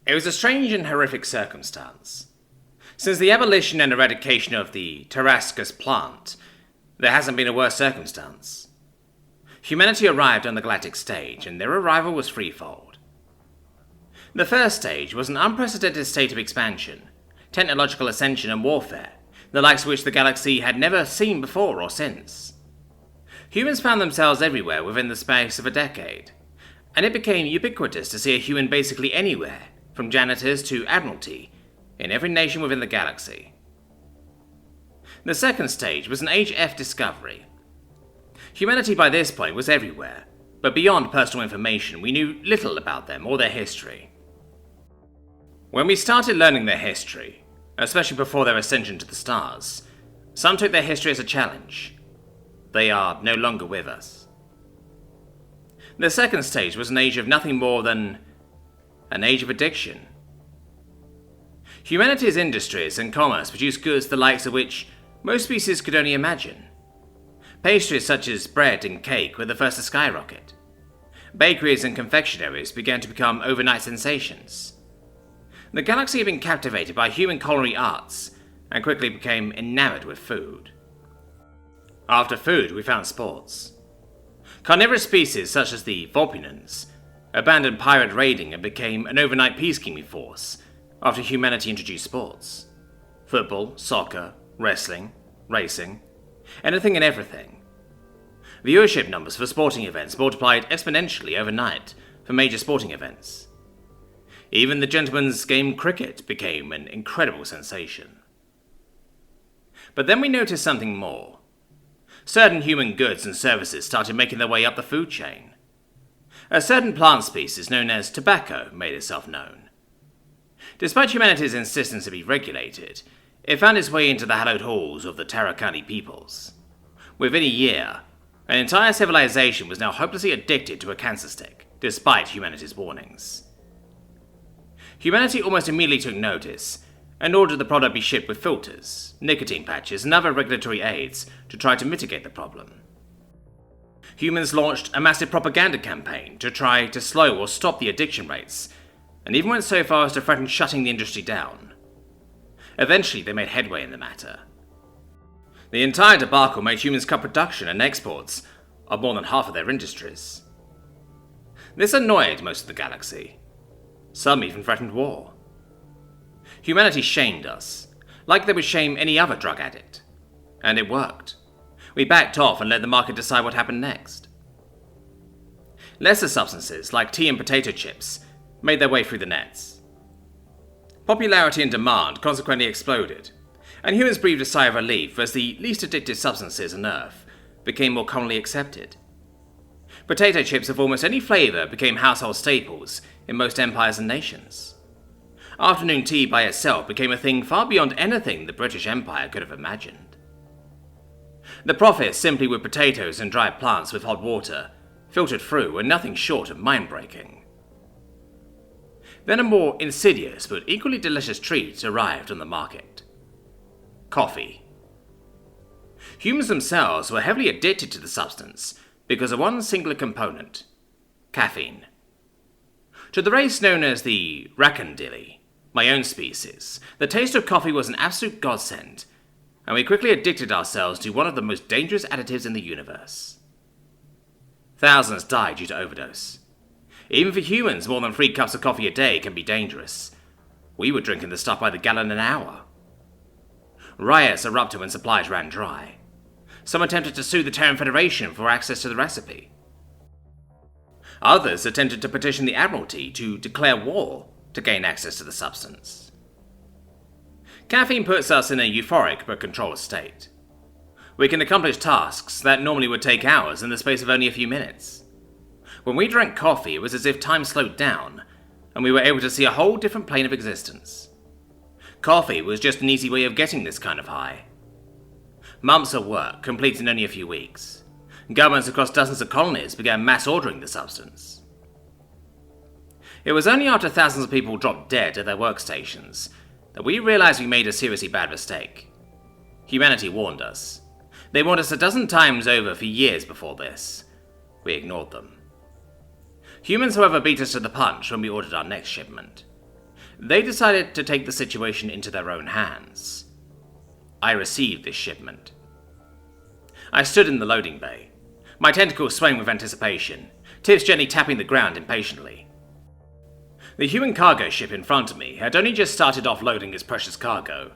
It was a strange and horrific circumstance. Since the abolition and eradication of the Tarascus plant, there hasn't been a worse circumstance. Humanity arrived on the galactic stage, and their arrival was threefold. The first stage was an unprecedented state of expansion, technological ascension and warfare, the likes of which the galaxy had never seen before or since. Humans found themselves everywhere within the space of a decade, and it became ubiquitous to see a human basically anywhere, from janitors to admiralty, in every nation within the galaxy. The second stage was an HF discovery. Humanity by this point was everywhere, but beyond personal information we knew little about them or their history. When we started learning their history, especially before their ascension to the stars, some took their history as a challenge. They are no longer with us. The second stage was an age of nothing more than an age of addiction. Humanity's industries and commerce produced goods the likes of which most species could only imagine. Pastries such as bread and cake were the first to skyrocket. Bakeries and confectionaries began to become overnight sensations. The galaxy had been captivated by human culinary arts and quickly became enamored with food. After food, we found sports. Carnivorous species such as the Volpinans abandoned pirate raiding and became an overnight peacekeeping force after humanity introduced sports. Football, soccer, wrestling, racing, anything and everything. Viewership numbers for sporting events multiplied exponentially overnight for major sporting events. Even the gentleman's game cricket became an incredible sensation. But then we noticed something more. Certain human goods and services started making their way up the food chain. A certain plant species known as tobacco made itself known. Despite humanity's insistence to be regulated, it found its way into the hallowed halls of the Tarakani peoples. Within a year, an entire civilization was now hopelessly addicted to a cancer stick, despite humanity's warnings. Humanity almost immediately took notice and ordered the product be shipped with filters, nicotine patches, and other regulatory aids to try to mitigate the problem. Humans launched a massive propaganda campaign to try to slow or stop the addiction rates, and even went so far as to threaten shutting the industry down. Eventually, they made headway in the matter. The entire debacle made humans cut production and exports of more than half of their industries. This annoyed most of the galaxy. Some even threatened war. Humanity shamed us, like they would shame any other drug addict. And it worked. We backed off and let the market decide what happened next. Lesser substances, like tea and potato chips, made their way through the nets. Popularity and demand consequently exploded, and humans breathed a sigh of relief as the least addictive substances on Earth became more commonly accepted. Potato chips of almost any flavour became household staples in most empires and nations. Afternoon tea by itself became a thing far beyond anything the British Empire could have imagined. The profits simply with potatoes and dried plants with hot water, filtered through, were nothing short of mind-breaking. Then a more insidious but equally delicious treat arrived on the market. Coffee. Humans themselves were heavily addicted to the substance because of one singular component: caffeine. To the race known as the Rakandili, my own species, the taste of coffee was an absolute godsend, and we quickly addicted ourselves to one of the most dangerous additives in the universe. Thousands died due to overdose. Even for humans, more than 3 cups of coffee a day can be dangerous. We were drinking the stuff by the gallon an hour. Riots erupted when supplies ran dry. Some attempted to sue the Terran Federation for access to the recipe. Others attempted to petition the Admiralty to declare war to gain access to the substance. Caffeine puts us in a euphoric but controlled state. We can accomplish tasks that normally would take hours in the space of only a few minutes. When we drank coffee, it was as if time slowed down, and we were able to see a whole different plane of existence. Coffee was just an easy way of getting this kind of high. Months of work, completed in only a few weeks. Governments across dozens of colonies began mass ordering the substance. It was only after thousands of people dropped dead at their workstations that we realized we made a seriously bad mistake. Humanity warned us. They warned us a dozen times over for years before this. We ignored them. Humans, however, beat us to the punch when we ordered our next shipment. they decided to take the situation into their own hands. I received this shipment. I stood in the loading bay, my tentacles swaying with anticipation, tips gently tapping the ground impatiently. The human cargo ship in front of me had only just started offloading its precious cargo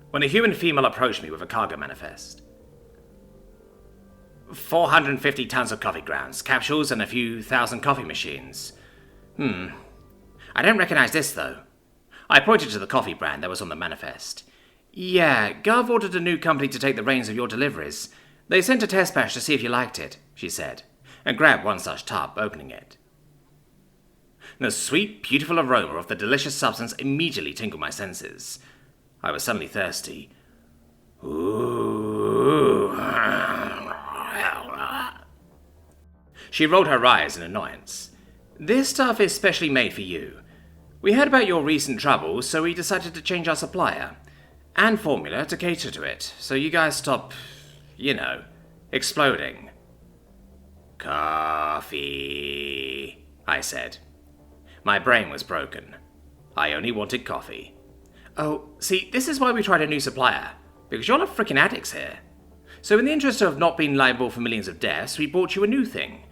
when a human female approached me with a cargo manifest. 450 tons of coffee grounds, capsules, and a few thousand coffee machines. I don't recognize this, though. I pointed to the coffee brand that was on the manifest. Yeah, Gov ordered a new company to take the reins of your deliveries. They sent a test batch to see if you liked it, she said, and grabbed one such tub, opening it. The sweet, beautiful aroma of the delicious substance immediately tingled my senses. I was suddenly thirsty. Ooh. She rolled her eyes in annoyance. This stuff is specially made for you. We heard about your recent troubles, so we decided to change our supplier and formula to cater to it, so you guys stop, exploding. Coffee, I said. My brain was broken. I only wanted coffee. Oh, see, this is why we tried a new supplier, because you're not frickin' addicts here. So in the interest of not being liable for millions of deaths, we bought you a new thing.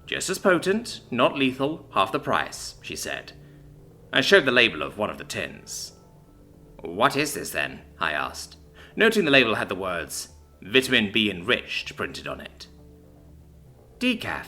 Just as potent, not lethal, half the price, she said. I showed the label of one of the tins. What is this then? I asked, noting the label had the words, Vitamin B enriched printed on it. Decaf,